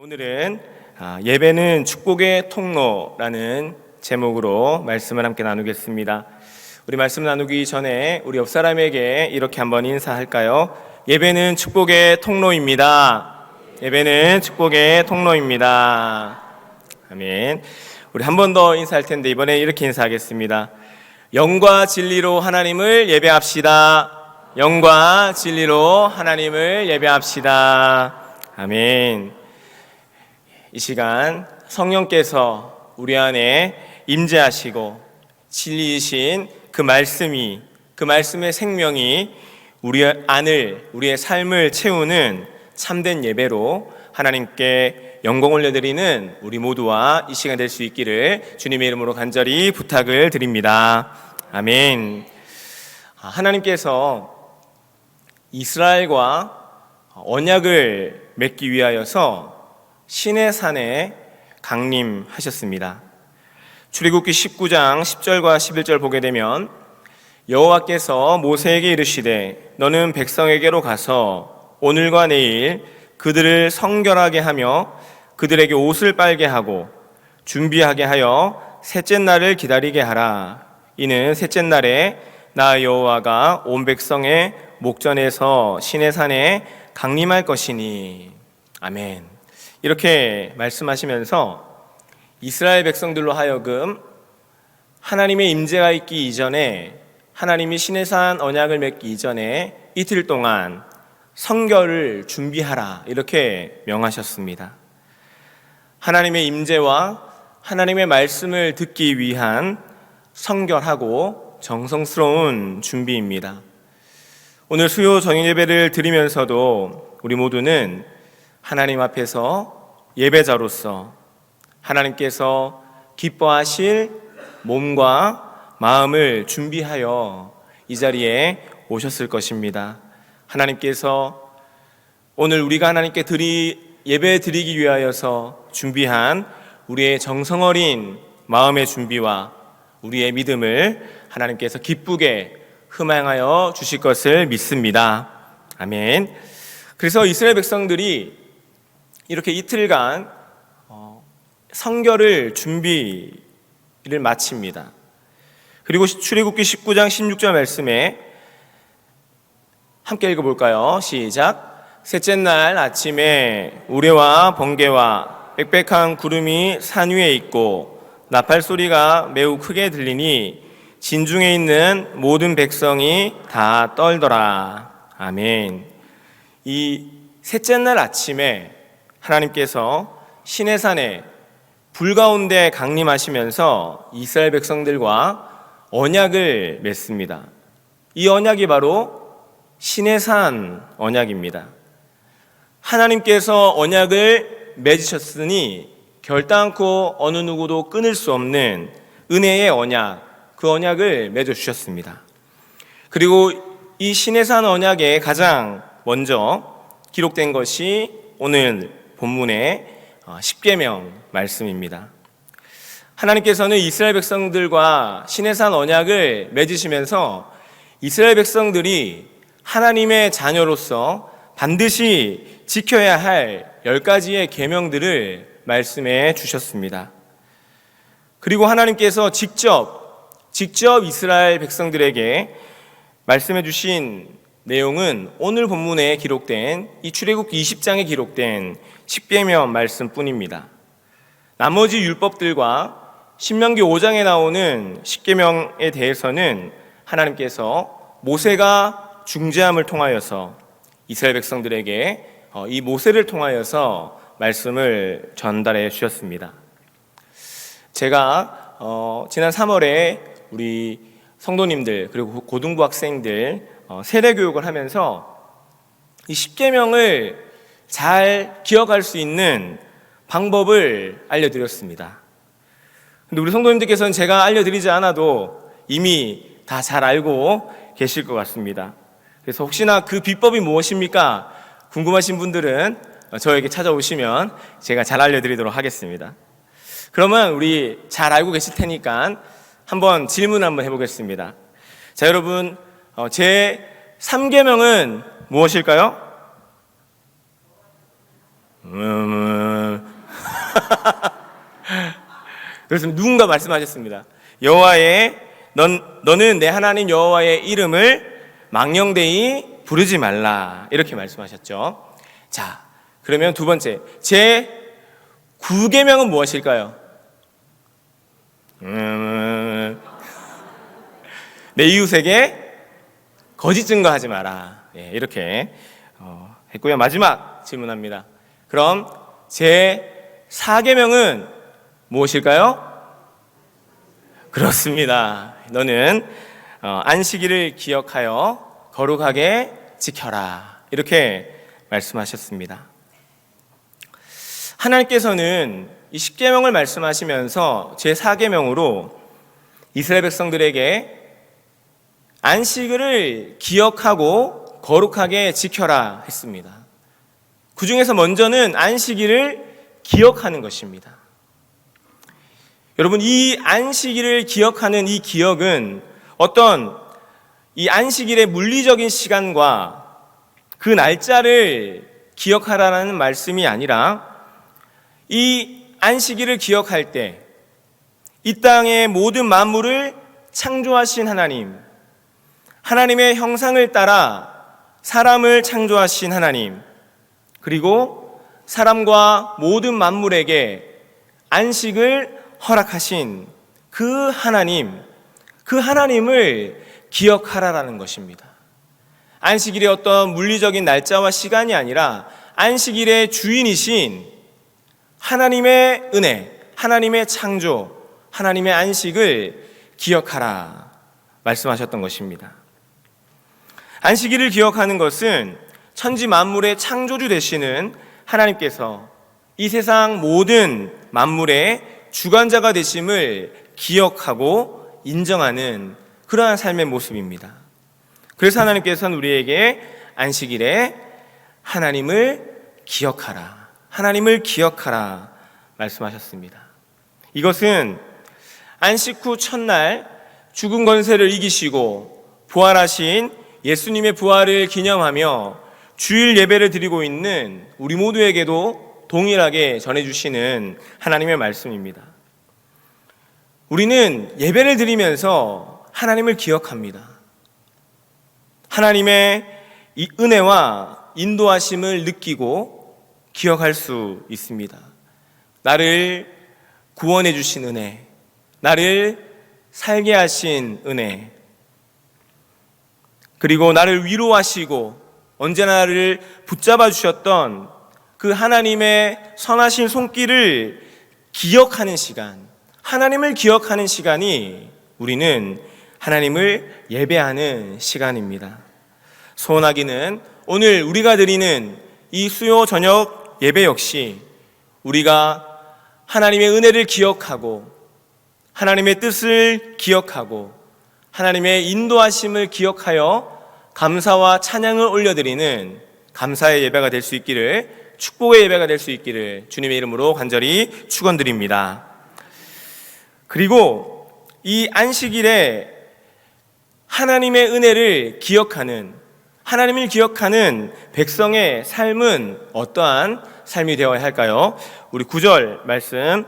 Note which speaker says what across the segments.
Speaker 1: 오늘은 예배는 축복의 통로라는 제목으로 말씀을 함께 나누겠습니다. 우리 말씀 나누기 전에 우리 옆 사람에게 이렇게 한번 인사할까요? 예배는 축복의 통로입니다. 예배는 축복의 통로입니다. 아멘. 우리 한 번 더 인사할 텐데 이번에 이렇게 인사하겠습니다. 영과 진리로 하나님을 예배합시다. 영과 진리로 하나님을 예배합시다. 아멘. 이 시간 성령께서 우리 안에 임재하시고 진리이신 그 말씀의 생명이 우리의 삶을 채우는 참된 예배로 하나님께 영광 올려드리는 우리 모두와 이 시간 될 수 있기를 주님의 이름으로 간절히 부탁을 드립니다. 아멘. 하나님께서 이스라엘과 언약을 맺기 위하여서 시내산에 강림하셨습니다. 출애굽기 19장 10절과 11절 보게 되면 여호와께서 모세에게 이르시되 너는 백성에게로 가서 오늘과 내일 그들을 성결하게 하며 그들에게 옷을 빨게 하고 준비하게 하여 셋째 날을 기다리게 하라. 이는 셋째 날에 나 여호와가 온 백성의 목전에서 시내산에 강림할 것이니. 아멘. 이렇게 말씀하시면서 이스라엘 백성들로 하여금 하나님의 임재가 있기 이전에, 하나님이 시내산 언약을 맺기 이전에 이틀 동안 성결을 준비하라 이렇게 명하셨습니다. 하나님의 임재와 하나님의 말씀을 듣기 위한 성결하고 정성스러운 준비입니다. 오늘 수요 정인 예배를 드리면서도 우리 모두는 하나님 앞에서 예배자로서 하나님께서 기뻐하실 몸과 마음을 준비하여 이 자리에 오셨을 것입니다. 하나님께서 오늘 우리가 하나님께 예배 드리기 위하여서 준비한 우리의 정성어린 마음의 준비와 우리의 믿음을 하나님께서 기쁘게 흠양하여 주실 것을 믿습니다. 아멘. 그래서 이스라엘 백성들이 이렇게 이틀간 성결을 준비를 마칩니다. 그리고 출애굽기 19장 16절 말씀에 함께 읽어볼까요? 시작. 셋째 날 아침에 우레와 번개와 빽빽한 구름이 산 위에 있고 나팔 소리가 매우 크게 들리니 진중에 있는 모든 백성이 다 떨더라. 아멘. 이 셋째 날 아침에 하나님께서 시내산에 불 가운데 강림하시면서 이스라엘 백성들과 언약을 맺습니다. 이 언약이 바로 시내산 언약입니다. 하나님께서 언약을 맺으셨으니 결단코 어느 누구도 끊을 수 없는 은혜의 언약, 그 언약을 맺어주셨습니다. 그리고 이 시내산 언약에 가장 먼저 기록된 것이 오늘 본문의 십계명 말씀입니다. 하나님께서는 이스라엘 백성들과 시내산 언약을 맺으시면서 이스라엘 백성들이 하나님의 자녀로서 반드시 지켜야 할 10가지의 계명들을 말씀해 주셨습니다. 그리고 하나님께서 직접 이스라엘 백성들에게 말씀해 주신 내용은 오늘 본문에 기록된 이 출애굽기 20장에 기록된 십계명 말씀뿐입니다. 나머지 율법들과 신명기 5장에 나오는 십계명에 대해서는 하나님께서 모세가 중재함을 통하여서 이스라엘 백성들에게 이 모세를 통하여서 말씀을 전달해 주셨습니다. 제가 지난 3월에 우리 성도님들 그리고 고등부 학생들 세례 교육을 하면서 이 십계명을 잘 기억할 수 있는 방법을 알려드렸습니다. 근데 우리 성도님들께서는 제가 알려드리지 않아도 이미 다 잘 알고 계실 것 같습니다. 그래서 혹시나 그 비법이 무엇입니까? 궁금하신 분들은 저에게 찾아오시면 제가 잘 알려드리도록 하겠습니다. 그러면 우리 잘 알고 계실 테니까 한번 질문 한번 해보겠습니다. 자, 여러분, 제 3계명은 무엇일까요? 그래서 누군가 말씀하셨습니다. 너는 내 하나님 여호와의 이름을 망령되이 부르지 말라, 이렇게 말씀하셨죠. 자, 그러면 두 번째, 제 9계명은 무엇일까요? 내 이웃에게 거짓 증거하지 마라, 이렇게 했고요. 마지막 질문합니다. 그럼 제 4계명은 무엇일까요? 그렇습니다. 너는 안식일을 기억하여 거룩하게 지켜라, 이렇게 말씀하셨습니다. 하나님께서는 이 10계명을 말씀하시면서 제 4계명으로 이스라엘 백성들에게 안식일을 기억하고 거룩하게 지켜라 했습니다. 그 중에서 먼저는 안식일을 기억하는 것입니다. 여러분, 이 안식일을 기억하는 이 기억은 어떤 이 안식일의 물리적인 시간과 그 날짜를 기억하라는 말씀이 아니라, 이 안식일을 기억할 때 이 땅의 모든 만물을 창조하신 하나님, 하나님의 형상을 따라 사람을 창조하신 하나님, 그리고 사람과 모든 만물에게 안식을 허락하신 그 하나님을 기억하라라는 것입니다. 안식일의 어떤 물리적인 날짜와 시간이 아니라 안식일의 주인이신 하나님의 은혜, 하나님의 창조, 하나님의 안식을 기억하라 말씀하셨던 것입니다. 안식일을 기억하는 것은 천지 만물의 창조주 되시는 하나님께서 이 세상 모든 만물의 주관자가 되심을 기억하고 인정하는 그러한 삶의 모습입니다. 그래서 하나님께서는 우리에게 안식일에 하나님을 기억하라, 하나님을 기억하라 말씀하셨습니다. 이것은 안식 후 첫날 죽은 권세를 이기시고 부활하신 예수님의 부활을 기념하며 주일 예배를 드리고 있는 우리 모두에게도 동일하게 전해주시는 하나님의 말씀입니다. 우리는 예배를 드리면서 하나님을 기억합니다. 하나님의 이 은혜와 인도하심을 느끼고 기억할 수 있습니다. 나를 구원해 주신 은혜, 나를 살게 하신 은혜, 그리고 나를 위로하시고 언제나 나를 붙잡아 주셨던 그 하나님의 선하신 손길을 기억하는 시간, 하나님을 기억하는 시간이 우리는 하나님을 예배하는 시간입니다. 소원하기는 오늘 우리가 드리는 이 수요 저녁 예배 역시 우리가 하나님의 은혜를 기억하고 하나님의 뜻을 기억하고 하나님의 인도하심을 기억하여 감사와 찬양을 올려드리는 감사의 예배가 될 수 있기를, 축복의 예배가 될 수 있기를 주님의 이름으로 간절히 축원드립니다. 그리고 이 안식일에 하나님의 은혜를 기억하는, 하나님을 기억하는 백성의 삶은 어떠한 삶이 되어야 할까요? 우리 9절 말씀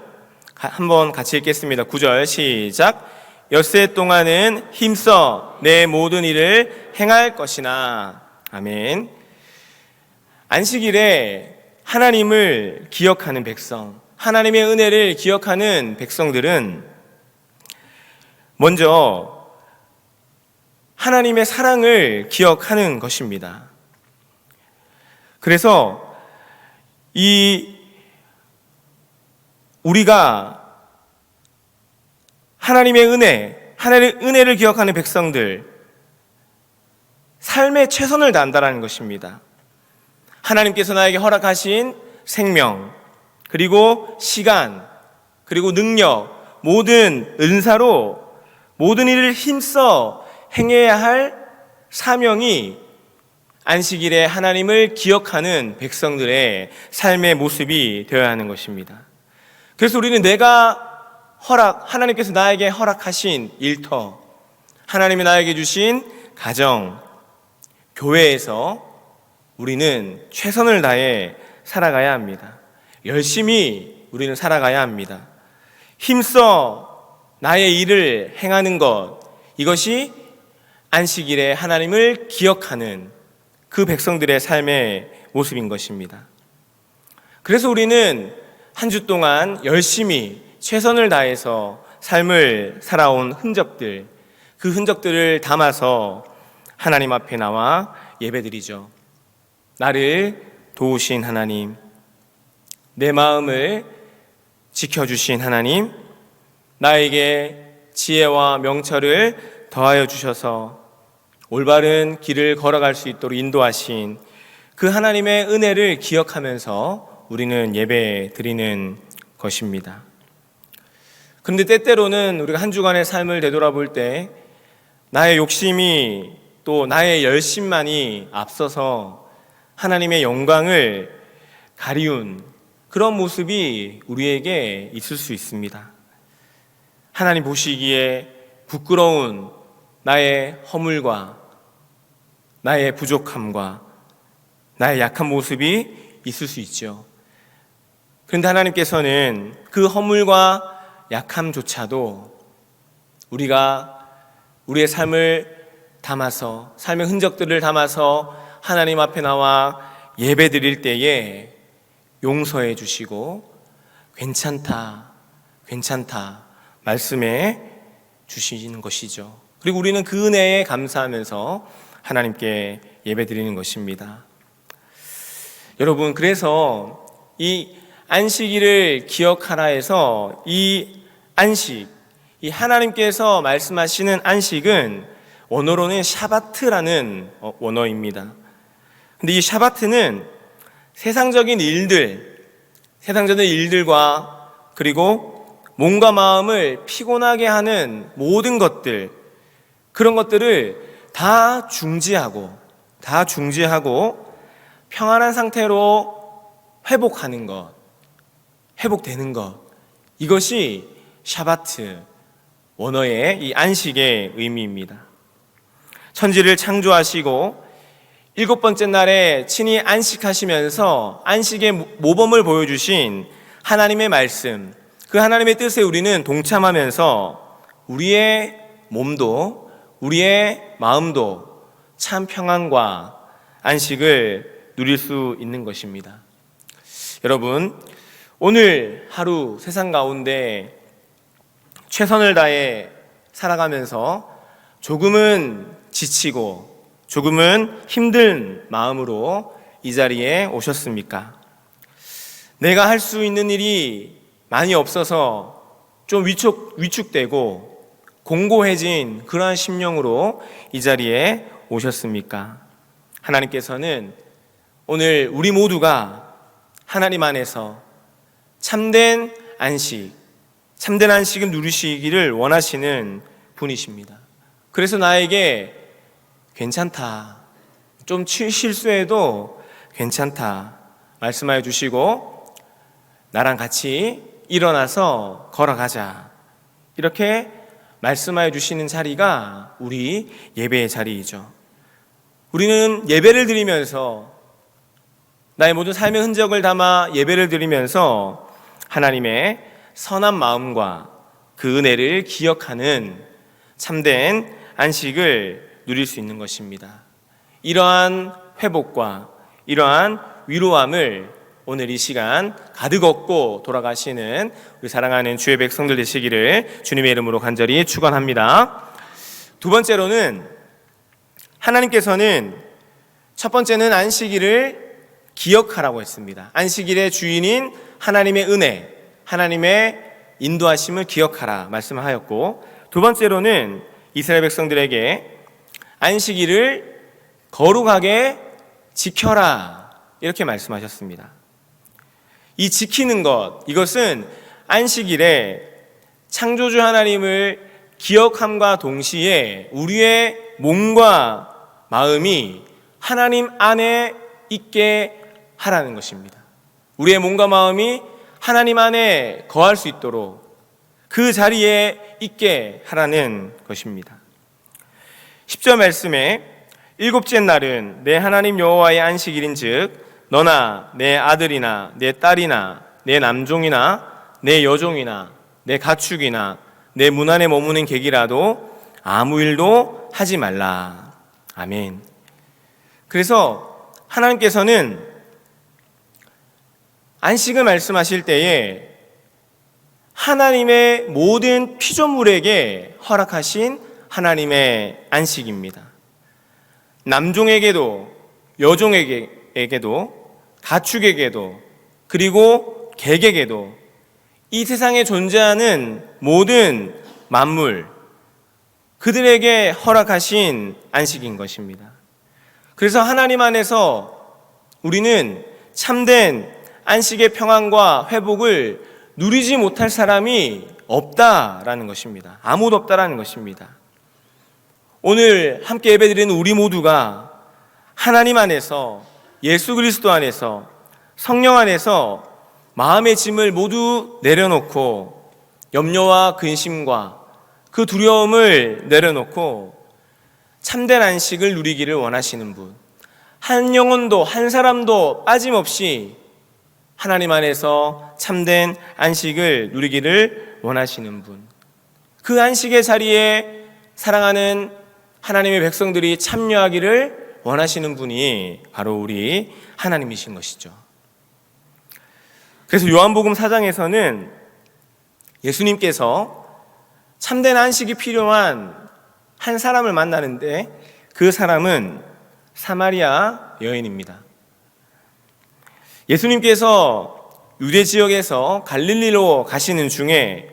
Speaker 1: 한번 같이 읽겠습니다. 9절 시작. 엿새 동안은 힘써 내 모든 일을 행할 것이나. 아멘. 안식일에 하나님을 기억하는 백성, 하나님의 은혜를 기억하는 백성들은 먼저 하나님의 사랑을 기억하는 것입니다. 그래서 우리가 하나님의 은혜를 기억하는 백성들, 삶에 최선을 다한다는 것입니다. 하나님께서 나에게 허락하신 생명, 그리고 시간, 그리고 능력, 모든 은사로 모든 일을 힘써 행해야 할 사명이 안식일에 하나님을 기억하는 백성들의 삶의 모습이 되어야 하는 것입니다. 그래서 우리는 하나님께서 나에게 허락하신 일터, 하나님이 나에게 주신 가정, 교회에서 우리는 최선을 다해 살아가야 합니다. 열심히 우리는 살아가야 합니다. 힘써 나의 일을 행하는 것, 이것이 안식일에 하나님을 기억하는 그 백성들의 삶의 모습인 것입니다. 그래서 우리는 한 주 동안 열심히 최선을 다해서 삶을 살아온 흔적들, 그 흔적들을 담아서 하나님 앞에 나와 예배드리죠. 나를 도우신 하나님, 내 마음을 지켜주신 하나님, 나에게 지혜와 명철을 더하여 주셔서 올바른 길을 걸어갈 수 있도록 인도하신 그 하나님의 은혜를 기억하면서 우리는 예배 드리는 것입니다. 그런데 때때로는 우리가 한 주간의 삶을 되돌아볼 때 나의 욕심이 또 나의 열심만이 앞서서 하나님의 영광을 가리운 그런 모습이 우리에게 있을 수 있습니다. 하나님 보시기에 부끄러운 나의 허물과 나의 부족함과 나의 약한 모습이 있을 수 있죠. 그런데 하나님께서는 그 허물과 약함조차도 우리가 우리의 삶을 담아서, 삶의 흔적들을 담아서 하나님 앞에 나와 예배 드릴 때에 용서해 주시고 괜찮다, 괜찮다 말씀해 주시는 것이죠. 그리고 우리는 그 은혜에 감사하면서 하나님께 예배 드리는 것입니다. 여러분, 그래서 이 안식일을 기억하라 해서 이 안식, 이 하나님께서 말씀하시는 안식은 원어로는 샤바트라는 원어입니다. 근데 이 샤바트는 세상적인 일들과 그리고 몸과 마음을 피곤하게 하는 모든 것들, 그런 것들을 다 중지하고 평안한 상태로 회복하는 것, 회복되는 것, 이것이 샤바트 원어의 이 안식의 의미입니다. 천지를 창조하시고 7번째 날에 친히 안식하시면서 안식의 모범을 보여주신 하나님의 말씀, 그 하나님의 뜻에 우리는 동참하면서 우리의 몸도 우리의 마음도 참 평안과 안식을 누릴 수 있는 것입니다. 여러분, 오늘 하루 세상 가운데 최선을 다해 살아가면서 조금은 지치고 조금은 힘든 마음으로 이 자리에 오셨습니까? 내가 할 수 있는 일이 많이 없어서 좀 위축되고 공고해진 그러한 심령으로 이 자리에 오셨습니까? 하나님께서는 오늘 우리 모두가 하나님 안에서 참된 안식을 누리시기를 원하시는 분이십니다. 그래서 나에게 괜찮다, 좀 실수해도 괜찮다 말씀하여 주시고 나랑 같이 일어나서 걸어가자, 이렇게 말씀하여 주시는 자리가 우리 예배의 자리이죠. 우리는 예배를 드리면서 나의 모든 삶의 흔적을 담아 예배를 드리면서 하나님의 선한 마음과 그 은혜를 기억하는 참된 안식을 누릴 수 있는 것입니다. 이러한 회복과 이러한 위로함을 오늘 이 시간 가득 얻고 돌아가시는 우리 사랑하는 주의 백성들 되시기를 주님의 이름으로 간절히 축원합니다. 두 번째로는 하나님께서는 첫 번째는 안식일을 기억하라고 했습니다. 안식일의 주인인 하나님의 은혜, 하나님의 인도하심을 기억하라 말씀하였고, 두 번째로는 이스라엘 백성들에게 안식일을 거룩하게 지켜라 이렇게 말씀하셨습니다. 이 지키는 것, 이것은 안식일에 창조주 하나님을 기억함과 동시에 우리의 몸과 마음이 하나님 안에 있게 하라는 것입니다. 우리의 몸과 마음이 하나님 안에 거할 수 있도록 그 자리에 있게 하라는 것입니다. 10절 말씀에 일곱째 날은 내 하나님 여호와의 안식일인즉 너나 내 아들이나 내 딸이나 내 남종이나 내 여종이나 내 가축이나 내 문 안에 머무는 객이라도 아무 일도 하지 말라. 아멘. 그래서 하나님께서는 안식을 말씀하실 때에 하나님의 모든 피조물에게 허락하신 하나님의 안식입니다. 남종에게도 여종에게도 가축에게도 그리고 객에게도 이 세상에 존재하는 모든 만물 그들에게 허락하신 안식인 것입니다. 그래서 하나님 안에서 우리는 참된 안식의 평안과 회복을 누리지 못할 사람이 없다라는 것입니다. 아무도 없다라는 것입니다. 오늘 함께 예배드리는 우리 모두가 하나님 안에서 예수 그리스도 안에서 성령 안에서 마음의 짐을 모두 내려놓고 염려와 근심과 그 두려움을 내려놓고 참된 안식을 누리기를 원하시는 분, 한 영혼도 한 사람도 빠짐없이 하나님 안에서 참된 안식을 누리기를 원하시는 분, 그 안식의 자리에 사랑하는 하나님의 백성들이 참여하기를 원하시는 분이 바로 우리 하나님이신 것이죠. 그래서 요한복음 4장에서는 예수님께서 참된 안식이 필요한 한 사람을 만나는데 그 사람은 사마리아 여인입니다. 예수님께서 유대 지역에서 갈릴리로 가시는 중에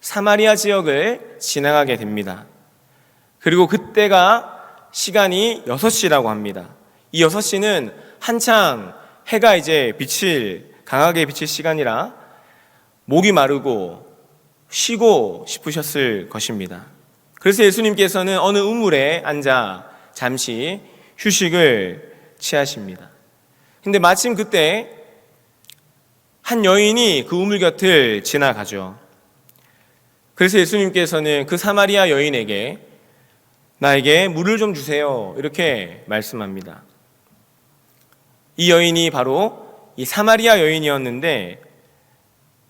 Speaker 1: 사마리아 지역을 지나가게 됩니다. 그리고 그때가 시간이 6시라고 합니다. 이 6시는 한창 해가 이제 강하게 비칠 시간이라 목이 마르고 쉬고 싶으셨을 것입니다. 그래서 예수님께서는 어느 우물에 앉아 잠시 휴식을 취하십니다. 근데 마침 그때 한 여인이 그 우물 곁을 지나가죠. 그래서 예수님께서는 그 사마리아 여인에게 나에게 물을 좀 주세요 이렇게 말씀합니다. 이 여인이 바로 이 사마리아 여인이었는데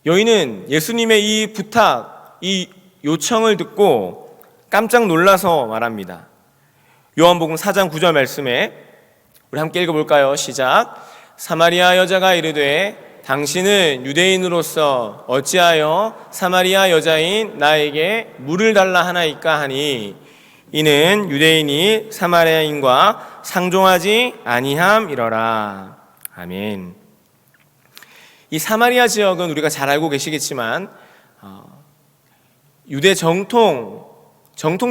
Speaker 1: 여인은 예수님의 이 부탁, 이 요청을 듣고 깜짝 놀라서 말합니다. 요한복음 4장 9절 말씀에 우리 함께 읽어볼까요? 시작. 사마리아 여자가 이르되 당신은 유대인으로서 어찌하여 사마리아 여자인 나에게 물을 달라 하나이까 하니 이는 유대인이 사마리아인과 상종하지 아니함이러라. 아멘. 이 사마리아 지역은 우리가 잘 알고 계시겠지만 유대 정통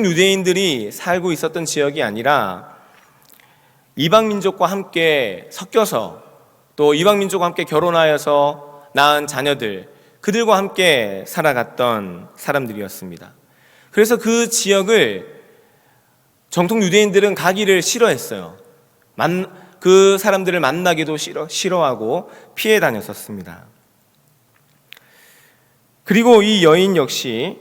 Speaker 1: 유대인들이 살고 있었던 지역이 아니라 이방 민족과 함께 섞여서 또 이방 민족과 함께 결혼하여서 낳은 자녀들 그들과 함께 살아갔던 사람들이었습니다. 그래서 그 지역을 정통 유대인들은 가기를 싫어했어요. 그 사람들을 만나기도 싫어하고 피해 다녔었습니다. 그리고 이 여인 역시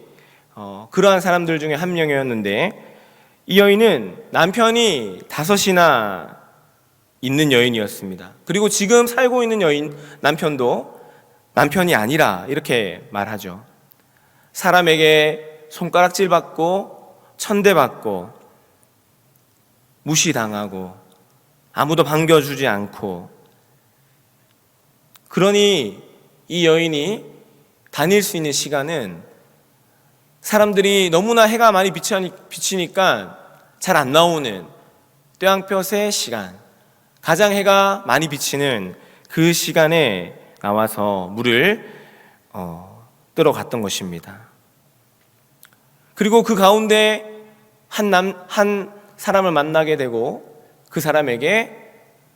Speaker 1: 그러한 사람들 중에 한 명이었는데 이 여인은 남편이 5이나 있는 여인이었습니다. 그리고 지금 살고 있는 남편도 남편이 아니라 이렇게 말하죠. 사람에게 손가락질 받고 천대받고 무시당하고 아무도 반겨주지 않고 그러니 이 여인이 다닐 수 있는 시간은 사람들이 너무나 해가 많이 비치니까 잘 안 나오는 떼양볕의 시간, 가장 해가 많이 비치는 그 시간에 나와서 물을 뜨러 갔던 것입니다. 그리고 그 가운데 한 사람을 만나게 되고 그 사람에게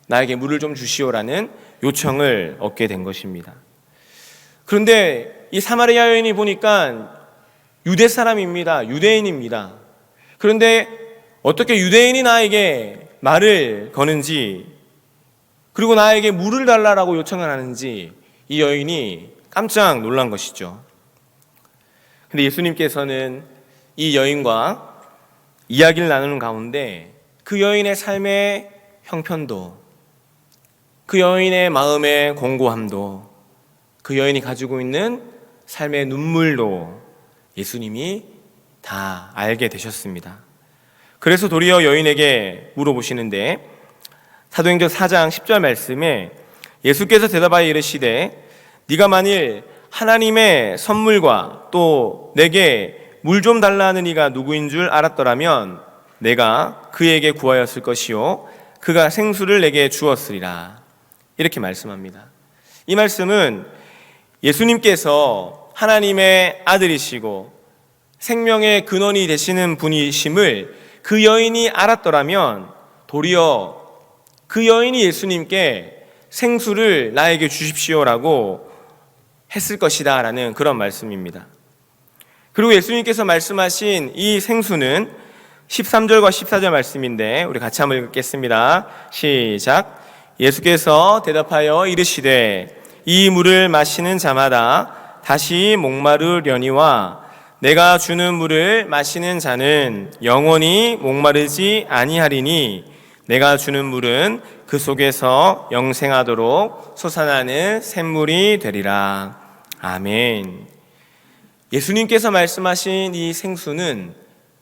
Speaker 1: 나에게 물을 좀 주시오라는 요청을 얻게 된 것입니다. 그런데 이 사마리아 여인이 보니까 유대 사람입니다. 유대인입니다. 그런데 어떻게 유대인이 나에게 말을 거는지 그리고 나에게 물을 달라고 요청을 하는지 이 여인이 깜짝 놀란 것이죠. 근데 예수님께서는 이 여인과 이야기를 나누는 가운데 그 여인의 삶의 형편도 그 여인의 마음의 공고함도 그 여인이 가지고 있는 삶의 눈물도 예수님이 다 알게 되셨습니다. 그래서 도리어 여인에게 물어보시는데 사도행전 4장 10절 말씀에 예수께서 대답하여 이르시되 네가 만일 하나님의 선물과 또 내게 물 좀 달라 하는 이가 누구인 줄 알았더라면 내가 그에게 구하였을 것이요 그가 생수를 내게 주었으리라. 이렇게 말씀합니다. 이 말씀은 예수님께서 하나님의 아들이시고 생명의 근원이 되시는 분이심을 그 여인이 알았더라면 도리어 그 여인이 예수님께 생수를 나에게 주십시오라고 했을 것이다 라는 그런 말씀입니다. 그리고 예수님께서 말씀하신 이 생수는 13절과 14절 말씀인데 우리 같이 한번 읽겠습니다. 시작. 예수께서 대답하여 이르시되 이 물을 마시는 자마다 다시 목마르려니와 내가 주는 물을 마시는 자는 영원히 목마르지 아니하리니 내가 주는 물은 그 속에서 영생하도록 솟아나는 샘물이 되리라. 아멘. 예수님께서 말씀하신 이 생수는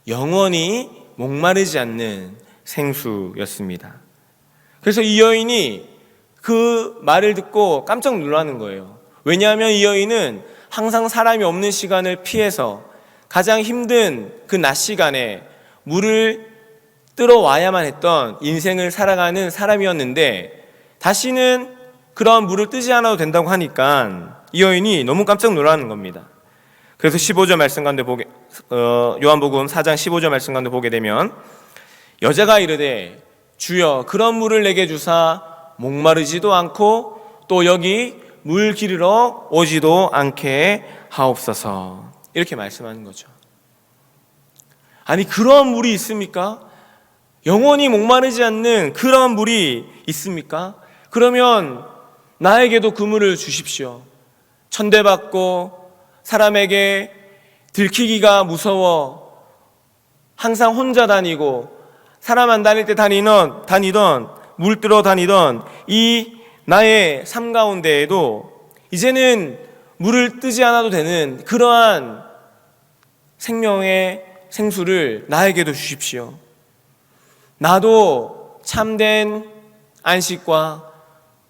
Speaker 1: 영원히 목마르지 않는 생수였습니다. 그래서 이 여인이 그 말을 듣고 깜짝 놀라는 거예요. 왜냐하면 이 여인은 항상 사람이 없는 시간을 피해서 가장 힘든 그 낮 시간에 물을 뜨러 와야만 했던 인생을 살아가는 사람이었는데 다시는 그런 물을 뜨지 않아도 된다고 하니까 이 여인이 너무 깜짝 놀라는 겁니다. 그래서 15절 말씀 가운데 요한복음 4장 15절 말씀 가운데 보게 되면 여자가 이르되 주여 그런 물을 내게 주사 목마르지도 않고 또 여기 물 기르러 오지도 않게 하옵소서. 이렇게 말씀하는 거죠. 아니 그런 물이 있습니까? 영원히 목마르지 않는 그런 물이 있습니까? 그러면 나에게도 그 물을 주십시오. 천대받고 사람에게 들키기가 무서워 항상 혼자 다니고 사람 안 다닐 때 다니던 물 뜨러 다니던 이 나의 삶 가운데에도 이제는 물을 뜨지 않아도 되는 그러한 생명의 생수를 나에게도 주십시오. 나도 참된 안식과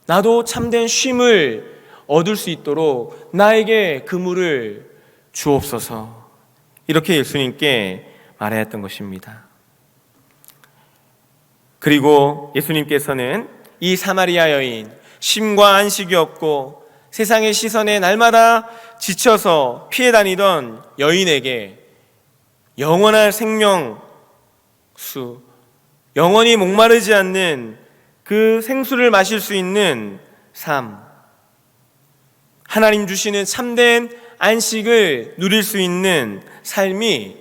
Speaker 1: 나도 참된 쉼을 얻을 수 있도록 나에게 그 물을 주옵소서. 이렇게 예수님께 말하였던 것입니다. 그리고 예수님께서는 이 사마리아 여인, 쉼과 안식이 없고 세상의 시선에 날마다 지쳐서 피해 다니던 여인에게 영원한 생명수, 영원히 목마르지 않는 그 생수를 마실 수 있는 삶, 하나님 주시는 참된 안식을 누릴 수 있는 삶이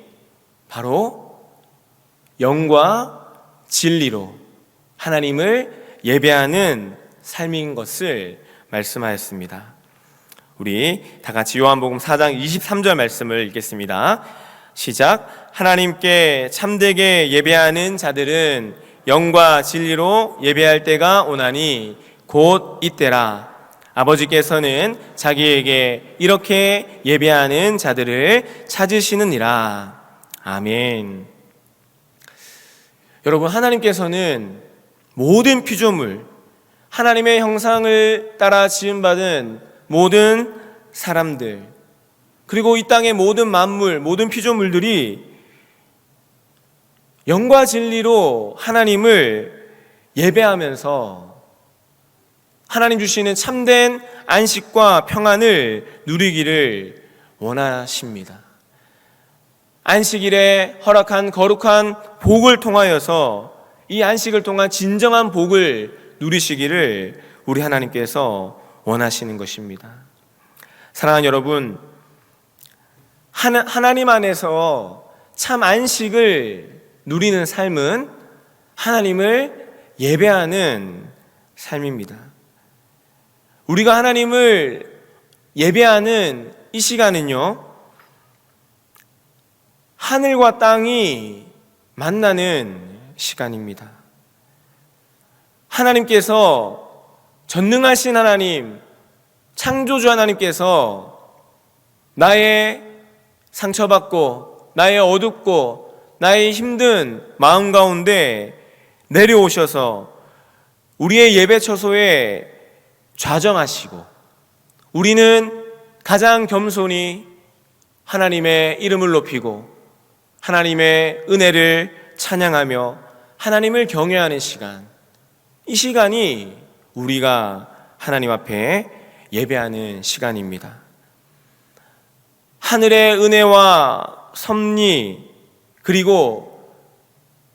Speaker 1: 바로 영과 진리로 하나님을 예배하는 삶인 것을 말씀하였습니다. 우리 다 같이 요한복음 4장 23절 말씀을 읽겠습니다. 시작. 하나님께 참되게 예배하는 자들은 영과 진리로 예배할 때가 오나니 곧 이때라. 아버지께서는 자기에게 이렇게 예배하는 자들을 찾으시느니라. 아멘. 여러분, 하나님께서는 모든 피조물, 하나님의 형상을 따라 지음받은 모든 사람들, 그리고 이 땅의 모든 만물, 모든 피조물들이 영과 진리로 하나님을 예배하면서 하나님 주시는 참된 안식과 평안을 누리기를 원하십니다. 안식일에 허락한 거룩한 복을 통하여서 이 안식을 통한 진정한 복을 누리시기를 우리 하나님께서 원하시는 것입니다. 사랑하는 여러분, 하나님 안에서 참 안식을 누리는 삶은 하나님을 예배하는 삶입니다. 우리가 하나님을 예배하는 이 시간은요, 하늘과 땅이 만나는 시간입니다. 하나님께서 전능하신 하나님, 창조주 하나님께서 나의 상처받고 나의 어둡고 나의 힘든 마음 가운데 내려오셔서 우리의 예배 처소에 좌정하시고 우리는 가장 겸손히 하나님의 이름을 높이고 하나님의 은혜를 찬양하며 하나님을 경외하는 시간, 이 시간이 우리가 하나님 앞에 예배하는 시간입니다. 하늘의 은혜와 섭리, 그리고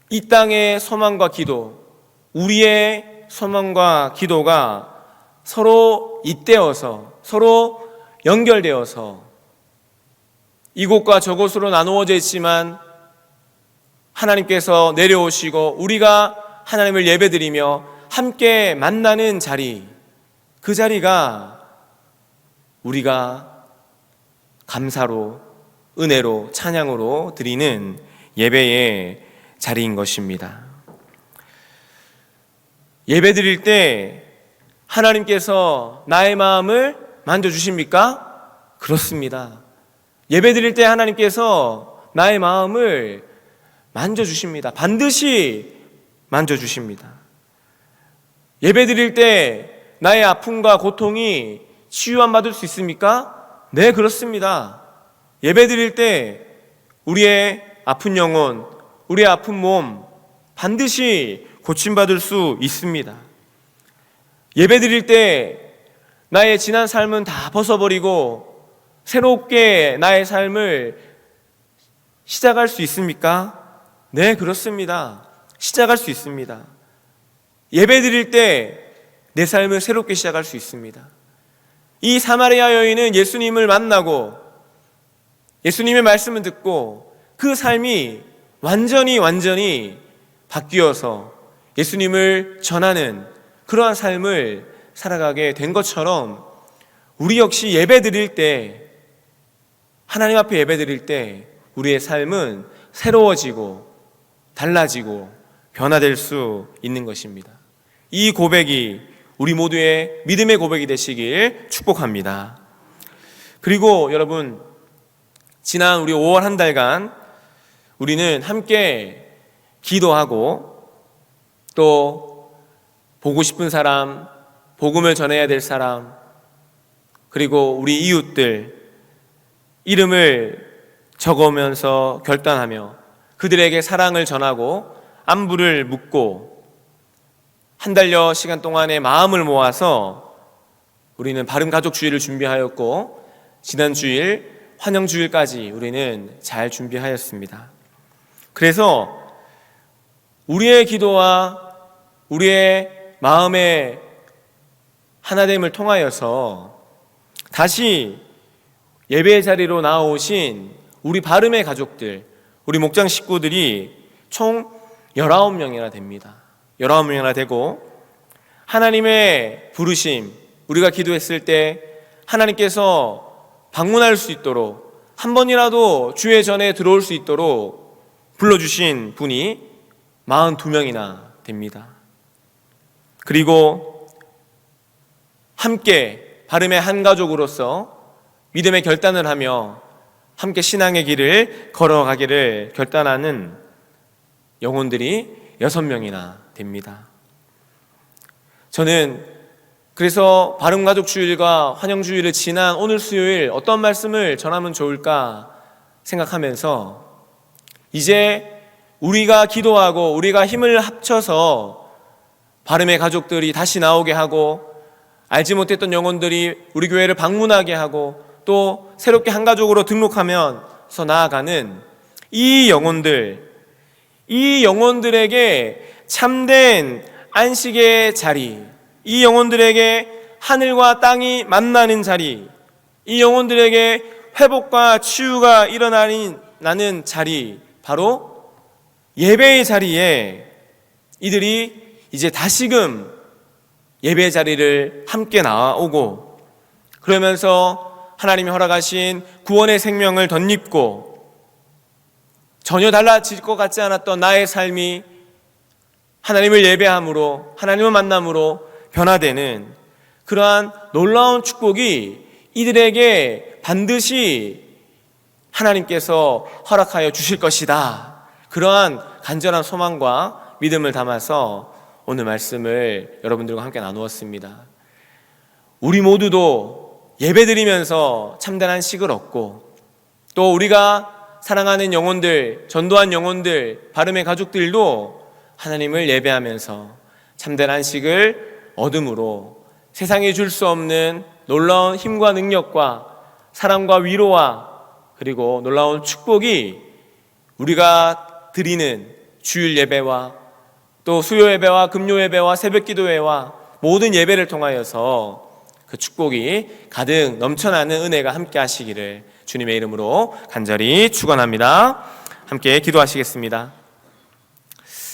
Speaker 1: 이 땅의 소망과 기도, 우리의 소망과 기도가 서로 잇대어서 서로 연결되어서 이곳과 저곳으로 나누어져 있지만 하나님께서 내려오시고 우리가 하나님을 예배드리며 함께 만나는 자리, 그 자리가 우리가 감사로, 은혜로, 찬양으로 드리는 예배의 자리인 것입니다. 예배 드릴 때 하나님께서 나의 마음을 만져주십니까? 그렇습니다. 예배 드릴 때 하나님께서 나의 마음을 만져주십니다. 반드시 만져주십니다. 예배 드릴 때 나의 아픔과 고통이 치유받을 수 있습니까? 네, 그렇습니다. 예배 드릴 때 우리의 아픈 영혼, 우리의 아픈 몸 반드시 고침받을 수 있습니다. 예배 드릴 때 나의 지난 삶은 다 벗어버리고 새롭게 나의 삶을 시작할 수 있습니까? 네, 그렇습니다. 시작할 수 있습니다. 예배 드릴 때 내 삶을 새롭게 시작할 수 있습니다. 이 사마리아 여인은 예수님을 만나고 예수님의 말씀을 듣고 그 삶이 완전히 바뀌어서 예수님을 전하는 그러한 삶을 살아가게 된 것처럼 우리 역시 예배 드릴 때, 하나님 앞에 예배 드릴 때 우리의 삶은 새로워지고 달라지고 변화될 수 있는 것입니다. 이 고백이 우리 모두의 믿음의 고백이 되시길 축복합니다. 그리고 여러분, 지난 우리 5월 한 달간 우리는 함께 기도하고 또 보고 싶은 사람, 복음을 전해야 될 사람, 그리고 우리 이웃들 이름을 적으면서 결단하며 그들에게 사랑을 전하고 안부를 묻고 한 달여 시간 동안에 마음을 모아서 우리는 바른가족주의를 준비하였고 지난 주일 환영주일까지 우리는 잘 준비하였습니다. 그래서 우리의 기도와 우리의 마음의 하나됨을 통하여서 다시 예배의 자리로 나오신 우리 바름의 가족들, 우리 목장 식구들이 총 19명이나 됩니다. 19명이나 되고 하나님의 부르심, 우리가 기도했을 때 하나님께서 방문할 수 있도록 한 번이라도 주의 전에 들어올 수 있도록 불러주신 분이 42명이나 됩니다. 그리고 함께 바름의 한 가족으로서 믿음의 결단을 하며 함께 신앙의 길을 걸어가기를 결단하는 영혼들이 6명이나 됩니다. 저는 그래서 바른가족주일과 환영주일을 지난 오늘 수요일 어떤 말씀을 전하면 좋을까 생각하면서 이제 우리가 기도하고 우리가 힘을 합쳐서 바름의 가족들이 다시 나오게 하고 알지 못했던 영혼들이 우리 교회를 방문하게 하고 또 새롭게 한 가족으로 등록하면서 나아가는 이 영혼들에게 참된 안식의 자리, 이 영혼들에게 하늘과 땅이 만나는 자리, 이 영혼들에게 회복과 치유가 일어나는 자리, 바로 예배의 자리에 이들이 이제 다시금 예배의 자리를 함께 나오고 그러면서 하나님이 허락하신 구원의 생명을 덧입고 전혀 달라질 것 같지 않았던 나의 삶이 하나님을 예배함으로 하나님을 만남으로 변화되는 그러한 놀라운 축복이 이들에게 반드시 하나님께서 허락하여 주실 것이다. 그러한 간절한 소망과 믿음을 담아서 오늘 말씀을 여러분들과 함께 나누었습니다. 우리 모두도 예배드리면서 참된 안식을 얻고, 또 우리가 사랑하는 영혼들, 전도한 영혼들, 바름의 가족들도 하나님을 예배하면서 참된 안식을 얻음으로 세상이 줄 수 없는 놀라운 힘과 능력과 사랑과 위로와 그리고 놀라운 축복이 우리가 드리는 주일 예배와 또 수요 예배와 금요 예배와 새벽 기도회와 모든 예배를 통하여서 그 축복이 가득 넘쳐나는 은혜가 함께 하시기를 주님의 이름으로 간절히 축원합니다. 함께 기도하시겠습니다.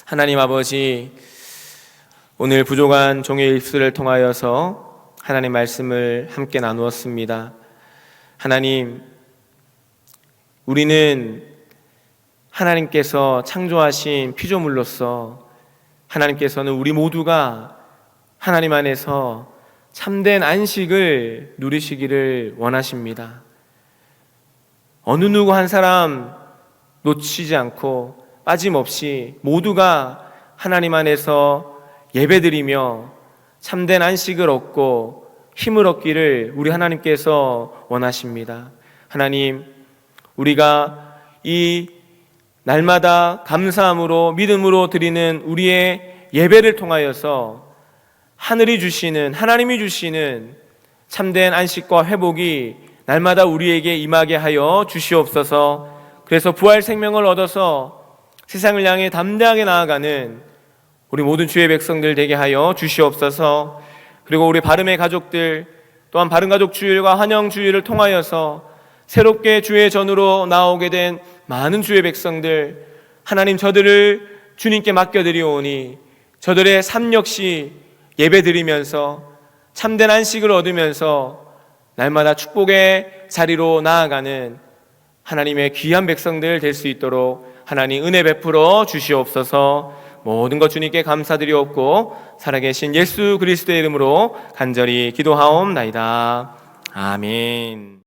Speaker 1: 하나님 아버지, 오늘 부족한 종의 입술을 통하여서 하나님 말씀을 함께 나누었습니다. 하나님, 우리는 하나님께서 창조하신 피조물로서 하나님께서는 우리 모두가 하나님 안에서 참된 안식을 누리시기를 원하십니다. 어느 누구 한 사람 놓치지 않고 빠짐없이 모두가 하나님 안에서 예배드리며 참된 안식을 얻고 힘을 얻기를 우리 하나님께서 원하십니다. 하나님, 우리가 이 날마다 감사함으로 믿음으로 드리는 우리의 예배를 통하여서 하늘이 주시는, 하나님이 주시는 참된 안식과 회복이 날마다 우리에게 임하게 하여 주시옵소서. 그래서 부활 생명을 얻어서 세상을 향해 담대하게 나아가는 우리 모든 주의 백성들 되게 하여 주시옵소서. 그리고 우리 바름의 가족들, 또한 바름가족 주일과 환영 주일을 통하여서 새롭게 주의 전으로 나오게 된 많은 주의 백성들, 하나님, 저들을 주님께 맡겨드리오니 저들의 삶 역시 예배드리면서 참된 안식을 얻으면서 날마다 축복의 자리로 나아가는 하나님의 귀한 백성들 될 수 있도록 하나님 은혜 베풀어 주시옵소서. 모든 것 주님께 감사드리옵고 살아계신 예수 그리스도의 이름으로 간절히 기도하옵나이다. 아멘.